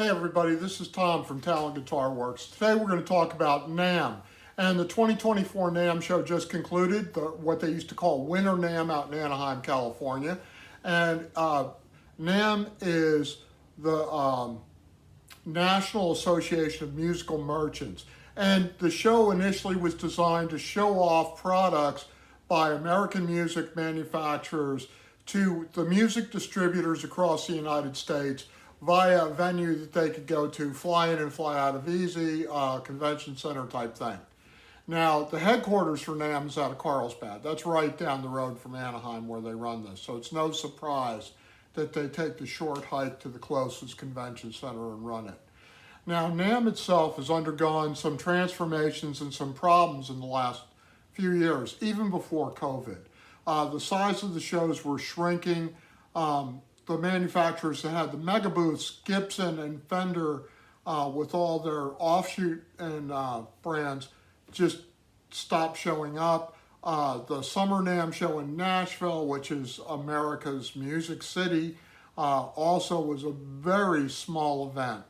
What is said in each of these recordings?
Hey everybody, this is Tom from Talent Guitar Works. Today we're going to talk about NAMM. And the 2024 NAMM show just concluded, what they used to call Winter NAMM out in Anaheim, California. And NAMM is the National Association of Musical Merchants. And the show initially was designed to show off products by American music manufacturers to the music distributors across the United States via a venue that they could go to, fly in and fly out of easy, convention center type thing. Now, the headquarters for NAMM is out of Carlsbad. That's right down the road from Anaheim where they run this. So it's no surprise that they take the short hike to the closest convention center and run it. Now, NAMM itself has undergone some transformations and some problems in the last few years, even before COVID. The size of the shows were shrinking. The manufacturers that had the mega booths, Gibson and Fender, with all their offshoot and brands, just stopped showing up. The Summer NAMM show in Nashville, which is America's music city, also was a very small event.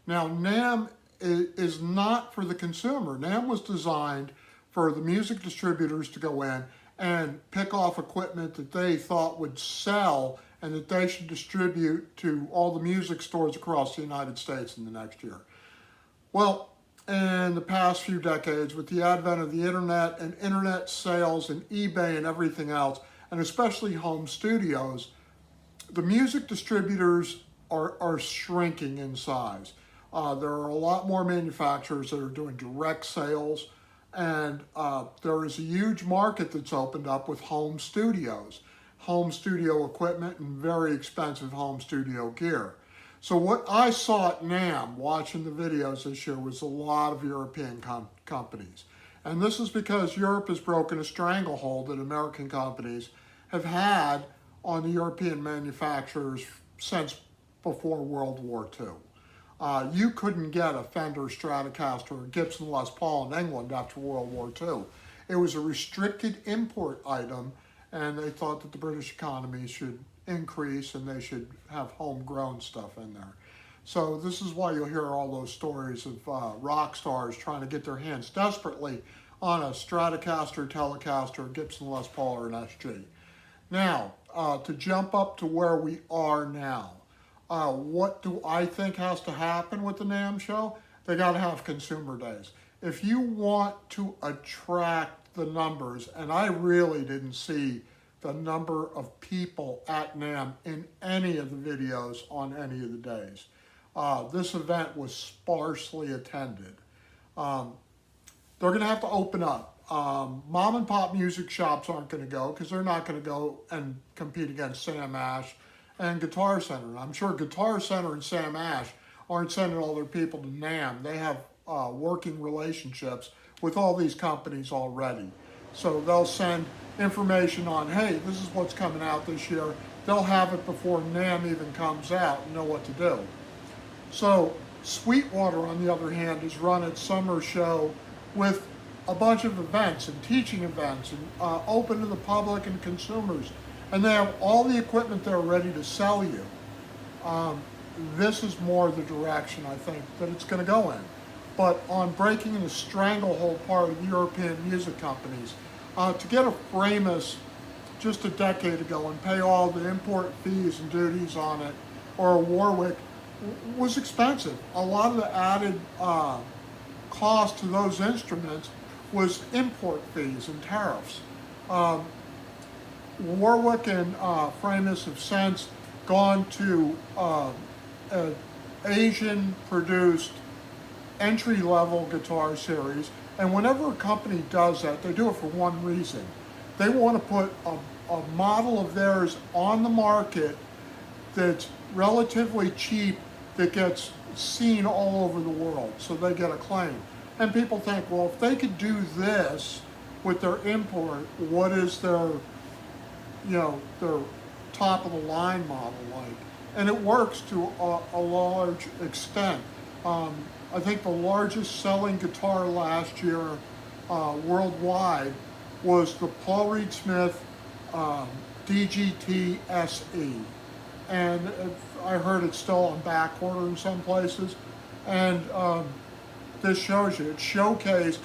Now, NAMM is not for the consumer. NAMM was designed for the music distributors to go in and pick off equipment that they thought would sell and that they should distribute to all the music stores across the United States in the next year. Well, in the past few decades, with the advent of the internet and internet sales and eBay and everything else, and especially home studios, the music distributors are shrinking in size. There are a lot more manufacturers that are doing direct sales, and there is a huge market that's opened up with home studios, home studio equipment, and very expensive home studio gear. So what I saw at NAMM, watching the videos this year, was a lot of European companies. And this is because Europe has broken a stranglehold that American companies have had on the European manufacturers since before World War II. You couldn't get a Fender Stratocaster or Gibson Les Paul in England after World War II. It was a restricted import item, and they thought that the British economy should increase and they should have homegrown stuff in there. So this is why you'll hear all those stories of rock stars trying to get their hands desperately on a Stratocaster, Telecaster, Gibson Les Paul, or an SG. Now, to jump up to where we are now, what do I think has to happen with the NAMM show? They got to have consumer days. If you want to attract the numbers, and I really didn't see the number of people at NAMM in any of the videos on any of the days. This event was sparsely attended. They're going to have to open up. Mom and pop music shops aren't going to go because they're not going to go and compete against Sam Ash and Guitar Center. I'm sure Guitar Center and Sam Ash aren't sending all their people to NAMM. They have working relationships with all these companies already. So they'll send information on, hey, this is what's coming out this year. They'll have it before NAMM even comes out and know what to do. So Sweetwater, on the other hand, has run its summer show with a bunch of events and teaching events and open to the public and consumers. And they have all the equipment there ready to sell you. This is more the direction, I think, that it's going to go in. But on breaking the stranglehold part of the European music companies, to get a Framus just a decade ago and pay all the import fees and duties on it, or a Warwick, was expensive. A lot of the added cost to those instruments was import fees and tariffs. Warwick and Framus have since gone to an Asian-produced entry-level guitar series, and whenever a company does that, they do it for one reason. They want to put a model of theirs on the market that's relatively cheap, that gets seen all over the world, so they get acclaim. And people think, well, if they could do this with their import, what is their, their top of the line model like? And it works to a large extent. I think the largest selling guitar last year worldwide was the Paul Reed Smith DGT SE. And I heard it's still on back order in some places. And this shows you, it showcased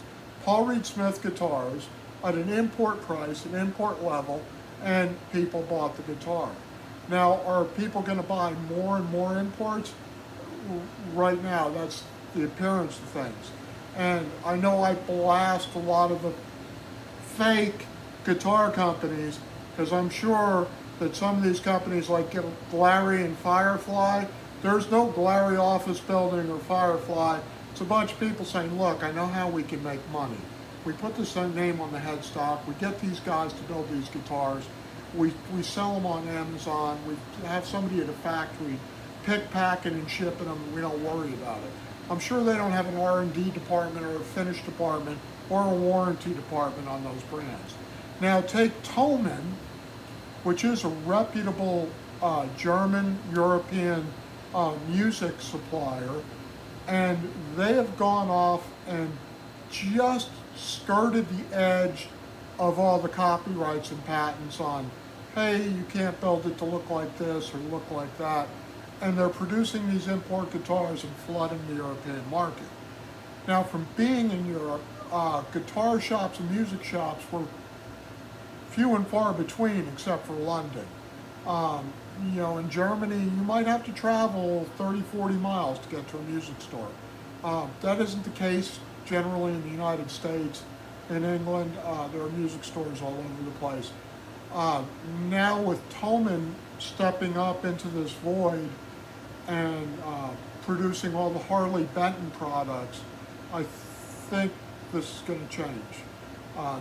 Paul Reed Smith guitars at an import price, an import level, and people bought the guitar. Now, are people going to buy more and more imports? Right now, that's the appearance of things. And I know I blast a lot of the fake guitar companies, because I'm sure that some of these companies like Glary and Firefly, there's no Glary office building or Firefly. It's a bunch of people saying, look, I know how we can make money. We put this name on the headstock, we get these guys to build these guitars, we sell them on Amazon, we have somebody at a factory pick, packing, and shipping them, and we don't worry about it. I'm sure they don't have an R&D department or a finish department or a warranty department on those brands. Now take Thomann, which is a reputable German, European music supplier, and they have gone off and just skirted the edge of all the copyrights and patents on, hey, you can't build it to look like this or look like that. And they're producing these import guitars and flooding the European market. Now, from being in Europe, guitar shops and music shops were few and far between, except for London. You know, in Germany, you might have to travel 30, 40 miles to get to a music store. That isn't the case generally in the United States. In England, there are music stores all over the place. Now with Thomann stepping up into this void and producing all the Harley Benton products, I think this is going to change.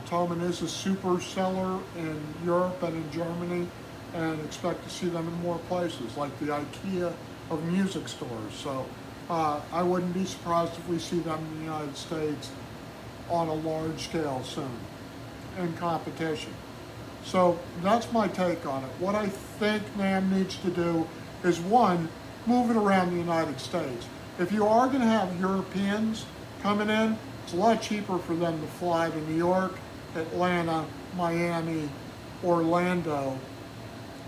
Thomann is a super seller in Europe and in Germany, and expect to see them in more places, like the IKEA of music stores. So I wouldn't be surprised if we see them in the United States on a large scale soon in competition. So that's my take on it. What I think NAMM needs to do is, one, move it around the United States. If you are going to have Europeans coming in, it's a lot cheaper for them to fly to New York, Atlanta, Miami, Orlando,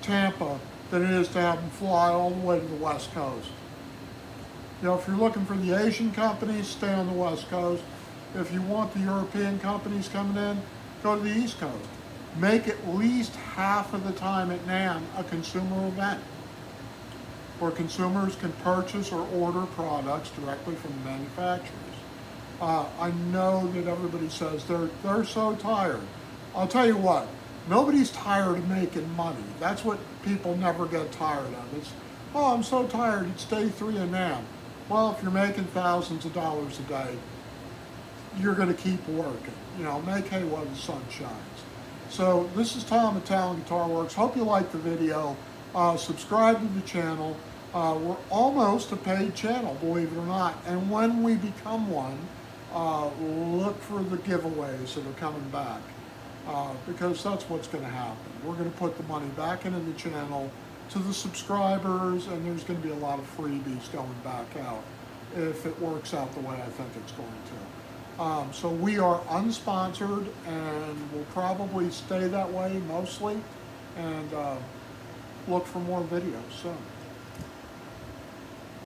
Tampa, than it is to have them fly all the way to the West Coast. You know, if you're looking for the Asian companies, stay on the West Coast. If you want the European companies coming in, go to the East Coast. Make at least half of the time at NAMM a consumer event, where consumers can purchase or order products directly from the manufacturers. I know that everybody says they're so tired. I'll tell you what, nobody's tired of making money. That's what people never get tired of. It's, oh, I'm so tired, it's day 3 of NAMM. Well, if you're making thousands of dollars a day, you're going to keep working. You know, make hay while the sun shines. So this is Tom at Talon Guitar Works. Hope you liked the video. Subscribe to the channel. We're almost a paid channel, believe it or not. And when we become one, look for the giveaways that are coming back, because that's what's going to happen. We're going to put the money back into the channel to the subscribers, and there's going to be a lot of freebies going back out if it works out the way I think it's going to. So we are unsponsored, and will probably stay that way mostly, and look for more videos soon.